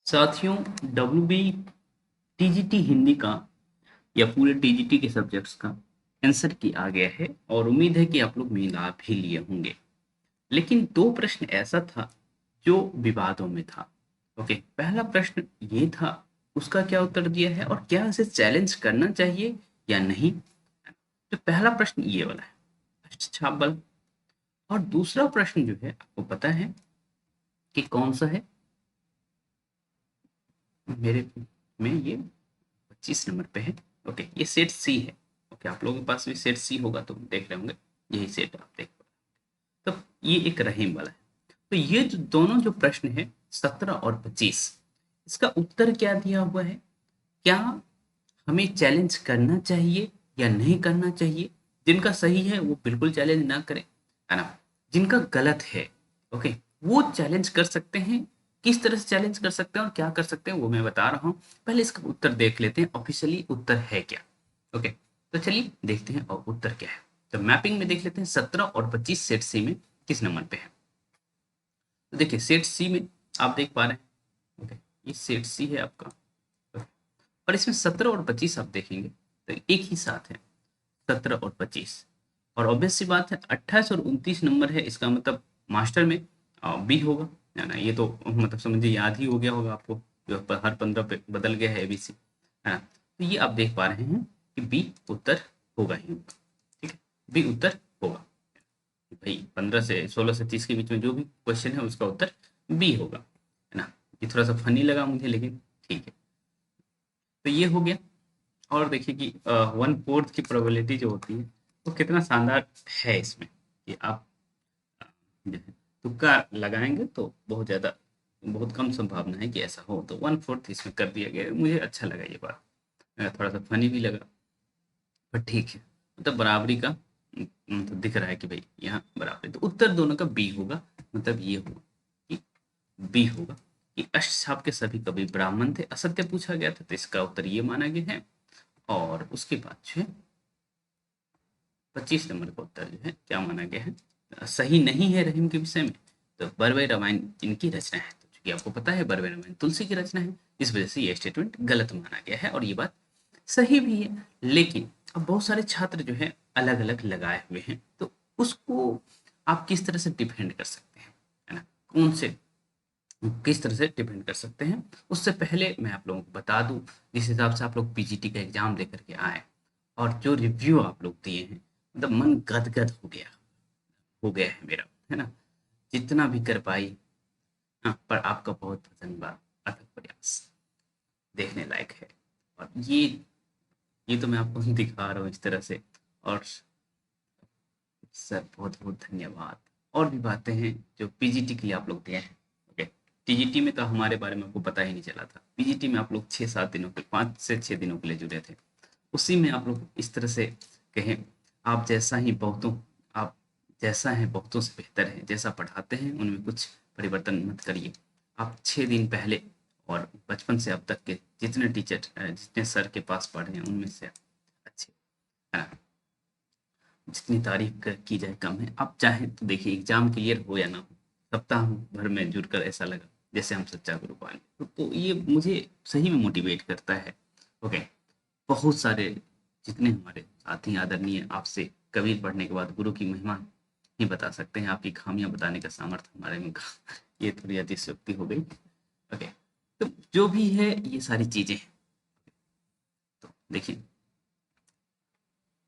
साथियों, W B TGT Hindi का या पूरे टीजीटी के सब्जेक्ट्स का आंसर की आ गया है और उम्मीद है कि आप लोग में लाभ भी लिए होंगे। लेकिन दो प्रश्न ऐसा था जो विवादों में था। ओके, पहला प्रश्न ये था, उसका क्या उत्तर दिया है और क्या इसे चैलेंज करना चाहिए या नहीं। तो पहला प्रश्न ये वाला है, छाप बल। और दूसरा प्रश्न जो है आपको पता है कि कौन सा है। मेरे में ये 25 नंबर पे है। ओके, ये सेट सी है। ओके, आप लोगों के पास भी सेट सी होगा तो देख रहे होंगे, यही सेट आप देख पा रहे। तो ये एक रहीम वाला है। तो ये जो दोनों जो प्रश्न है 17 और 25, इसका उत्तर क्या दिया हुआ है। क्या हमें चैलेंज करना चाहिए या नहीं करना चाहिए। जिनका सही है वो बिल्कुल चैलेंज ना करें, है ना। जिनका गलत है, ओके, वो चैलेंज कर सकते हैं। किस तरह से चैलेंज कर सकते हैं और क्या कर सकते हैं वो मैं बता रहा हूँ। पहले इसका उत्तर देख लेते हैं, ऑफिशियली उत्तर है क्या। ओके, तो चलिए देखते हैं और उत्तर क्या है। तो मैपिंग में देख लेते हैं 17 और 25 सेट सी में किस नंबर पे है। तो देखिए सेट सी में आप देख पा रहे हैं। ओके, ये सेट सी है आपका। और इसमें 17 और 25 आप देखेंगे तो एक ही साथ है, 17 और 25। और ऑब्वियस सी बात है 28 और 29 नंबर है, इसका मतलब मास्टर में बी होगा, है ना। ये तो मतलब समझिए याद ही हो गया होगा आपको, जो हर 15 पे बदल गया है एबीसी, है ना। तो ये आप देख पा रहे हैं कि बी उत्तर होगा ही होगा। ठीक है, बी उत्तर होगा। भाई 15 से 16 से 30 के बीच में जो भी क्वेश्चन है उसका उत्तर बी होगा, है ना। ये थोड़ा सा फनी लगा मुझे, लेकिन ठीक है। तो ये हो गया। और देखिए कि 1/4 की प्रोबेबिलिटी जो होती है वो कितना शानदार है इसमें, कि आप जो है तुक्का लगाएंगे तो बहुत ज़्यादा, बहुत कम संभावना है कि ऐसा हो। तो 1/4 इसमें कर दिया गया है। मुझे अच्छा लगा ये बात, थोड़ा सा फनी भी लगा, पर ठीक है। मतलब बराबरी का मतलब दिख रहा है कि भाई यहाँ बराबरी, तो उत्तर दोनों का बी होगा। मतलब ये होगा कि बी होगा कि अष्टछाप के सभी कवि ब्राह्मण थे, असत्य पूछा गया था तो इसका उत्तर ये माना गया है। और उसके बाद जो है 25 नंबर का उत्तर जो है क्या माना गया है, सही नहीं है रहीम के विषय में। तो बरवे रामायण इनकी रचना है, तो चूंकि आपको पता है बरवे रामायण तुलसी की रचना है, इस वजह से ये स्टेटमेंट गलत माना गया है और ये बात सही भी है। लेकिन अब बहुत सारे छात्र जो है अलग अलग लगाए हुए हैं, तो उसको आप किस तरह से डिफेंड कर सकते हैं, है ना। कौन से किस तरह से डिपेंड कर सकते हैं। उससे पहले मैं आप लोगों को बता दूं, जिस हिसाब से आप लोग पीजीटी का एग्जाम दे करके आए और जो रिव्यू आप लोग दिए हैं, मतलब मन गदगद हो गया है मेरा, है ना। जितना भी कर पाई, हाँ, पर आपका बहुत धन्यवाद, अथक प्रयास देखने लायक है। और ये तो मैं आपको दिखा रहा हूँ इस तरह से। और सर बहुत बहुत धन्यवाद। और भी बातें हैं जो पीजीटी के लिए आप लोग दिए हैं। ओके, टीजीटी में तो हमारे बारे में आपको पता ही नहीं चला था, पीजीटी में आप लोग 6-7 दिनों के 5 से 6 दिनों के लिए जुड़े थे। उसी में आप लोग इस तरह से कहें, आप जैसा ही बहुतों आप जैसा है बहुतों से बेहतर है, जैसा पढ़ाते हैं उनमें कुछ परिवर्तन मत करिए। आप 6 दिन पहले और बचपन से अब तक के जितने टीचर जितने सर के पास पढ़े हैं उनमें से अच्छे, है ना। जितनी तारीफ की जाए कम है। आप चाहें तो देखिए एग्जाम क्लियर हो या ना हो, सप्ताह भर में जुड़कर ऐसा लगा जैसे हम सच्चा गुरु पाने, तो ये मुझे सही में मोटिवेट करता है। ओके, बहुत सारे जितने हमारे साथी आदरणीय आपसे कबीर पढ़ने के बाद गुरु की महिमा ही बता सकते हैं, आपकी खामियां बताने का सामर्थ्य हमारे में ये थोड़ी अतिशयोक्ति हो गई। ओके, तो जो भी है ये सारी चीजें हैं। तो देखिए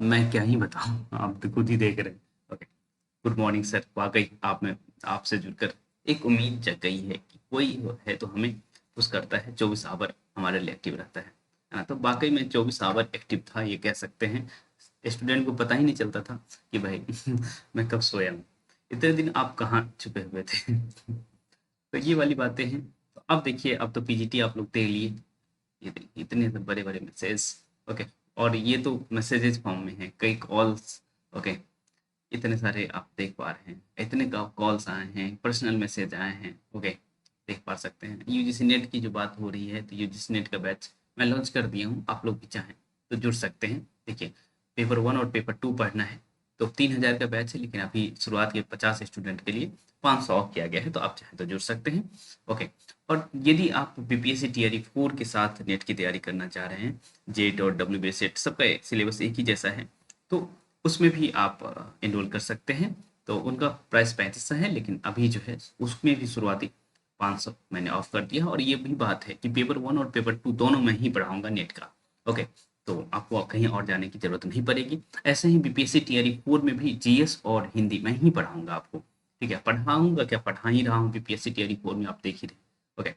मैं क्या ही बताऊं, आप तो खुद ही देख रहे हैं। ओके, गुड मॉर्निंग सर, वाकई आप में आपसे जुड़कर एक उम्मीद जग गई है कि कोई है तो हमें पुश करता है, 24 आवर हमारे लिए एक्टिव रहता है ना। तो वाकई में 24 आवर एक्टिव था ये कह सकते हैं। स्टूडेंट को पता ही नहीं चलता था कि भाई मैं कब सोया हूँ, इतने दिन आप कहाँ छुपे हुए थे। तो ये वाली बातें हैं। तो अब देखिए, अब तो पीजीटी आप लोग दे लिए, ये देखिए इतने बड़े बड़े मैसेज। ओके, और ये तो मैसेजेस फॉर्म में है, कई कॉल्स। ओके, इतने सारे आप देख पा रहे हैं, इतने का कॉल्स आए हैं, पर्सनल मैसेज आए हैं। ओके, देख पा सकते हैं। यूजीसी नेट की जो बात हो रही है, तो यूजीसी नेट का बैच मैं लॉन्च कर दिया हूँ, आप लोग भी चाहें तो जुड़ सकते हैं। देखिए पेपर 1 और पेपर 2 पढ़ना है तो 3000 का बैच है, लेकिन अभी शुरुआत के 50 स्टूडेंट के लिए 500 ऑफ किया गया है, तो आप चाहें तो जुड़ सकते हैं। ओके। और यदि आप बीपीएससी टीआरई 4 के साथ नेट की तैयारी करना चाह रहे हैं, जेट और डब्ल्यू सेट सबका सिलेबस एक ही जैसा है, तो उसमें भी आप एनरोल कर सकते हैं। तो उनका प्राइस 3500 है, लेकिन अभी जो है उसमें भी शुरुआती 500 मैंने ऑफ कर दिया। और ये भी बात है कि पेपर 1 और पेपर 2 दोनों में ही पढ़ाऊंगा नेट का। ओके। तो आपको कहीं और जाने की जरूरत नहीं पड़ेगी। ऐसे ही बीपीएससी टीआरई 4 में भी जीएस और हिंदी मैं ही पढ़ाऊंगा आपको। ठीक है, पढ़ाऊंगा क्या, पढ़ा ही रहा हूँ बीपीएससी टीआरई 4 में, आप देख ही रहे। ओके।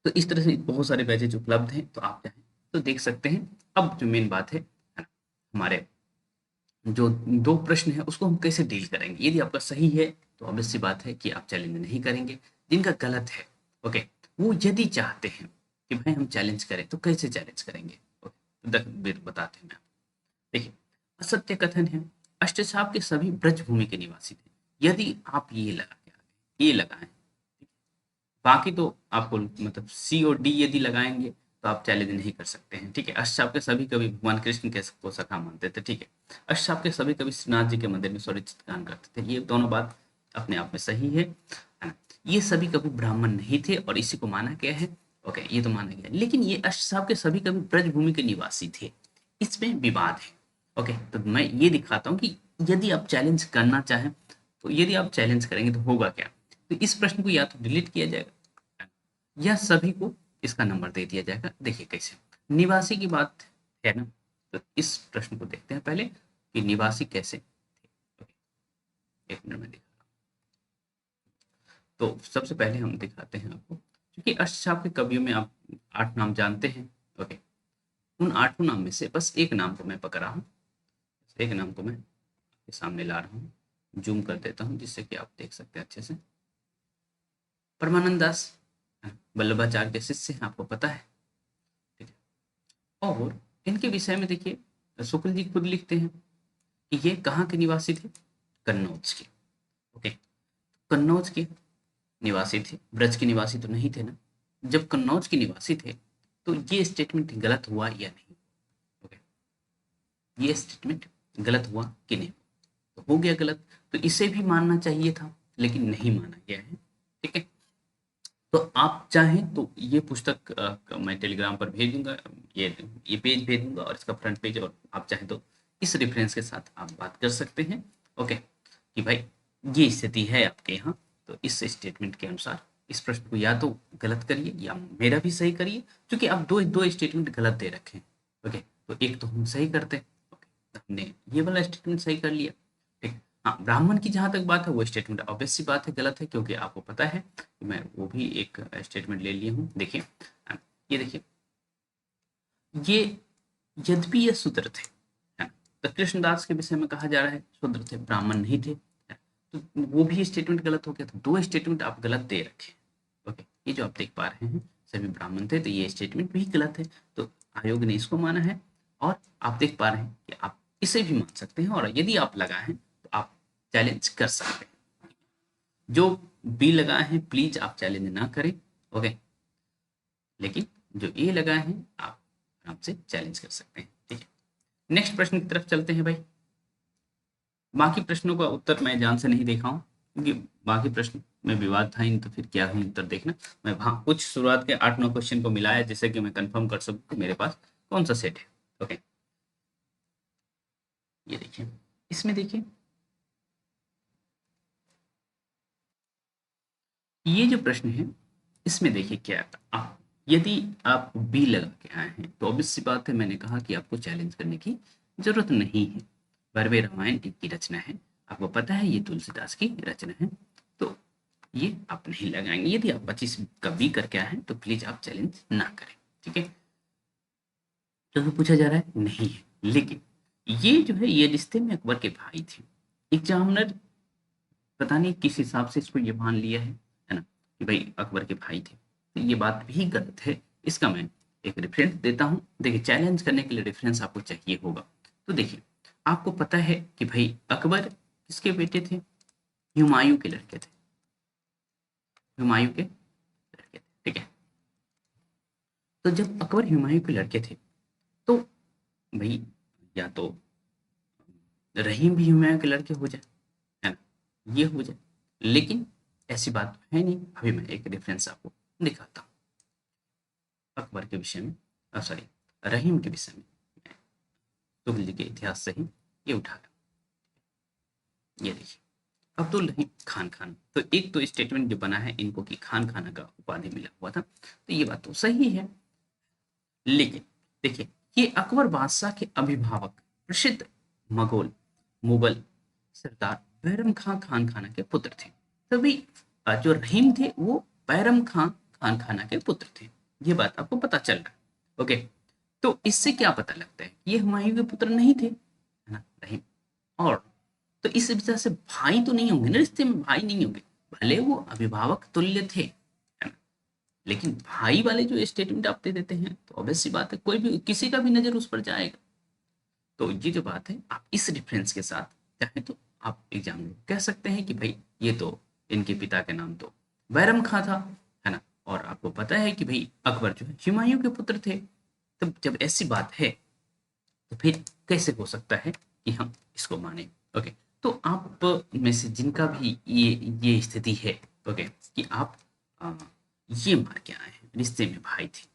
तो इस तरह से बहुत सारे बैचेज उपलब्ध हैं, तो आप चाहें तो देख सकते हैं। अब जो मेन बात है ना, हमारे जो 2 प्रश्न है उसको हम कैसे डील करेंगे। यदि आपका सही है तो ऑब्वियस सी बात है कि आप चैलेंज नहीं करेंगे। जिनका गलत है, ओके, वो यदि चाहते हैं कि भाई हम चैलेंज करें, तो कैसे चैलेंज करेंगे, ओके, बताते हैं मैं आपको। देखिए, असत्य कथन है, अष्टसाप के सभी ब्रजभूमि के निवासी थे। यदि आप ये लगा के आगे ये लगाएं, बाकी तो आपको मतलब सी और डी यदि लगाएंगे तो आप चैलेंज नहीं कर सकते हैं। ठीक है, अष्टसाप के सभी कवि भगवान कृष्ण के को सखा मानते थे। ठीक है, अष्टसाप के सभी कवि श्रीनाथ जी के मंदिर में स्वरिचित गान करते थे। ये दोनों बात अपने आप में सही है ना? ये सभी कवि ब्राह्मण नहीं थे और इसी को माना गया है। ओके, ये तो माना गया, लेकिन ये अष्टसाप के सभी कवि ब्रजभूमि के निवासी थे, इसमें विवाद है। ओके, तो मैं ये दिखाता हूँ कि यदि आप चैलेंज करना चाहें, तो यदि आप चैलेंज करेंगे तो होगा क्या। तो इस प्रश्न को या तो डिलीट किया जाएगा या सभी को इसका नंबर दे दिया जाएगा। देखिए कैसे, निवासी की बात है ना, तो इस प्रश्न को देखते हैं पहले कि निवासी कैसे थे। एक मिनट में दिखा, तो सबसे पहले हम दिखाते हैं आपको, क्योंकि अष्टसाप के कवियों में आप 8 नाम जानते हैं। ओके, उन 8 नाम में से बस एक नाम को मैं पकड़ा हूँ, एक नाम को मैं आपके सामने ला रहा हूँ, जूम कर देता हूँ जिससे कि आप देख सकते हैं अच्छे से। परमानंद दास वल्लभाचार्य के शिष्य हैं, आपको पता है। ठीक है, और इनके विषय में देखिए शुक्ल जी खुद लिखते हैं कि ये कहाँ के निवासी थे, कन्नौज के। ओके, कन्नौज के निवासी थे, ब्रज के निवासी तो नहीं थे ना। जब कन्नौज के निवासी थे तो ये स्टेटमेंट गलत हुआ या नहीं। ओके, ये स्टेटमेंट गलत हुआ कि नहीं, तो हो गया गलत, तो इसे भी मानना चाहिए था, लेकिन नहीं माना गया है। ठीक है, तो आप चाहें तो ये पुस्तक मैं टेलीग्राम पर भेज दूंगा, ये पेज भेज दूंगा और इसका फ्रंट पेज, और आप चाहें तो इस रेफरेंस के साथ आप बात कर सकते हैं। ओके, कि भाई ये स्थिति है आपके यहाँ, तो इस स्टेटमेंट के अनुसार इस प्रश्न को या तो गलत करिए या मेरा भी सही करिए, क्योंकि आप दो दो स्टेटमेंट गलत दे रखे हैं। ओके, तो एक तो हम सही करते हैं। ओके, तो हमने ये वाला स्टेटमेंट सही कर लिया। ठीक, हाँ, ब्राह्मण की जहाँ तक बात है वो स्टेटमेंट ऑब्वियस सी बात है गलत है, क्योंकि आपको पता है कि मैं वो भी एक स्टेटमेंट ले लिया हूँ। देखिए, ये देखिए, ये यद्यपि ये शूद्र थे, है ना, तो कृष्णदास के विषय में कहा जा रहा है शूद्र थे, ब्राह्मण नहीं थे, है, तो वो भी स्टेटमेंट गलत हो गया। तो 2 स्टेटमेंट आप गलत दे रखे। ओके, ये जो आप देख पा रहे हैं सभी ब्राह्मण थे, तो ये स्टेटमेंट भी गलत है, तो आयोग ने इसको माना है। और आप देख पा रहे हैं कि आप इसे भी मान सकते हैं, और यदि आप लगाएं तो आप चैलेंज कर सकते हैं। जो बी लगाए हैं प्लीज आप चैलेंज ना करें। ओके, लेकिन जो ए लगाए हैं आप आराम से चैलेंज कर सकते हैं। ठीक है, नेक्स्ट प्रश्न की तरफ चलते हैं भाई। बाकी प्रश्नों का उत्तर मैं ध्यान से नहीं देखा हूँ, क्योंकि बाकी प्रश्न में विवाद था ही नहीं, तो फिर क्या है उत्तर देखना। मैं हाँ कुछ शुरुआत के 8-9 क्वेश्चन को मिलाया, जिससे कि मैं कंफर्म कर सकूँ कि मेरे पास कौन सा सेट है। ओके, ये देखिए, इसमें देखिए, ये जो प्रश्न है इसमें देखिए क्या है। आप यदि आप बी लगा के आए हैं तो ऑब्वियस सी बात है, मैंने कहा कि आपको चैलेंज करने की जरूरत नहीं है। भरवे रामायण इनकी रचना है, आपको पता है ये तुलसीदास की रचना है, तो ये आप नहीं लगाएंगे। यदि आप 25 का बी करके आए हैं तो प्लीज आप चैलेंज ना करें। ठीक है, तो पूछा जा रहा है नहीं है, लेकिन ये जो है ये रिश्ते में अकबर के भाई थे। एग्जामिनर पता नहीं किस हिसाब से इसको ये मान लिया है ना, कि भाई अकबर के भाई थे, तो ये बात भी गलत है। इसका मैं एक रेफरेंस देता हूँ। देखिए, चैलेंज करने के लिए रेफरेंस आपको चाहिए होगा, तो देखिए, आपको पता है कि भाई अकबर किसके बेटे थे, हुमायूं के लड़के थे, हुमायूं के लड़के थे। ठीक है, तो जब अकबर हुमायूं के लड़के थे, तो भाई या तो रहीम भी हुमायूं के लड़के हो जाए, है ना, ये हो जाए। लेकिन ऐसी बात है नहीं। अभी मैं एक रेफरेंस आपको दिखाता हूँ अकबर के विषय में, सॉरी, रहीम के विषय में। मैं तुगलक जी के इतिहास से ही ये उठाया। ये देखिए, अब्दुल रहीम खान खान। तो एक तो स्टेटमेंट जो बना है इनको कि खान खाना का उपाधि मिला हुआ था, तो ये बात तो सही है। लेकिन देखिए, ये अकबर बादशाह के अभिभावक प्रसिद्ध मगोल मुगल सरदार बैरम खां खान खाना के पुत्र थे। तभी जो रहीम थे वो बैरम खां खान खाना के पुत्र थे। ये बात आपको पता चल रहा है। ओके, तो इससे क्या पता लगता है, ये हुमायूं के पुत्र नहीं थे, है ना, रहीम। और तो इस वजह से भाई तो नहीं होंगे ना, रिश्ते में भाई नहीं होंगे, भले वो अभिभावक तुल्य थे, है ना, लेकिन भाई वाले जो स्टेटमेंट आप दे देते हैं तो ऑब्वियस सी बात है कोई भी किसी का भी नजर उस पर जाएगा। तो ये जो बात है आप इस रेफरेंस के साथ चाहे तो आप एग्जाम में कह सकते हैं कि भाई ये तो इनके पिता के नाम तो बैरम खां था, है ना, और आपको पता है कि भाई अकबर जो है हुमायूं के पुत्र थे। तब जब ऐसी बात है तो फिर कैसे हो सकता है कि हम इसको माने। ओके, तो आप में से जिनका भी ये स्थिति है, ओके, कि आप आ, ये मान के आए हैं रिश्ते में भाई थे,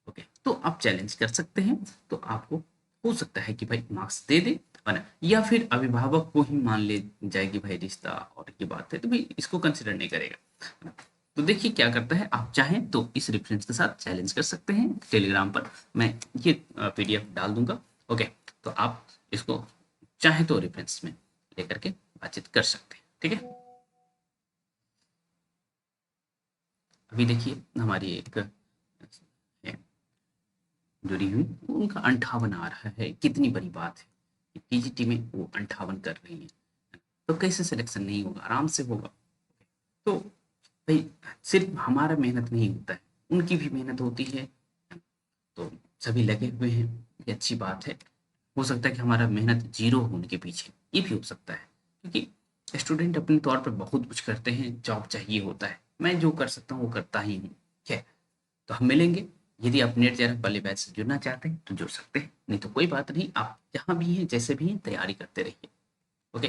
ओके, तो आप चैलेंज कर सकते हैं। तो आपको हो सकता है कि भाई मार्क्स दे दे, है ना, या फिर अभिभावक को ही मान ले जाए कि भाई रिश्ता और ये बात है तो भाई इसको कंसिडर नहीं करेगा, है ना। तो देखिए क्या करता है, आप चाहें तो इस रेफरेंस के साथ चैलेंज कर सकते हैं टेलीग्राम पर। मैं ये पीडीएफ डाल दूंगा। ओके, तो आप इसको चाहे तो रेफरेंस में लेकर के बातचीत कर सकते हैं, ठीक है। अभी देखिए हमारी एक है जुड़ी हुई, उनका 58 आ रहा है, कितनी बड़ी बात है कि पीजीटी में वो 58 कर रही है। तो कैसे सिलेक्शन नहीं होगा, आराम से होगा। तो भाई सिर्फ हमारा मेहनत नहीं होता है, उनकी भी मेहनत होती है। तो सभी लगे हुए हैं, ये अच्छी बात है। हो सकता है कि हमारा मेहनत जीरो हो उनके पीछे, ये भी हो सकता है, क्योंकि स्टूडेंट अपने तौर पर बहुत कुछ करते हैं, जॉब चाहिए होता है, मैं जो कर सकता हूँ वो करता ही हूँ। ठीक है, तो हम मिलेंगे। यदि आप नेट जैक वाले बैच से जुड़ना चाहते हैं तो जुड़ सकते हैं, नहीं तो कोई बात नहीं, आप जहाँ भी हैं जैसे भी हैं तैयारी करते रहिए। ओके।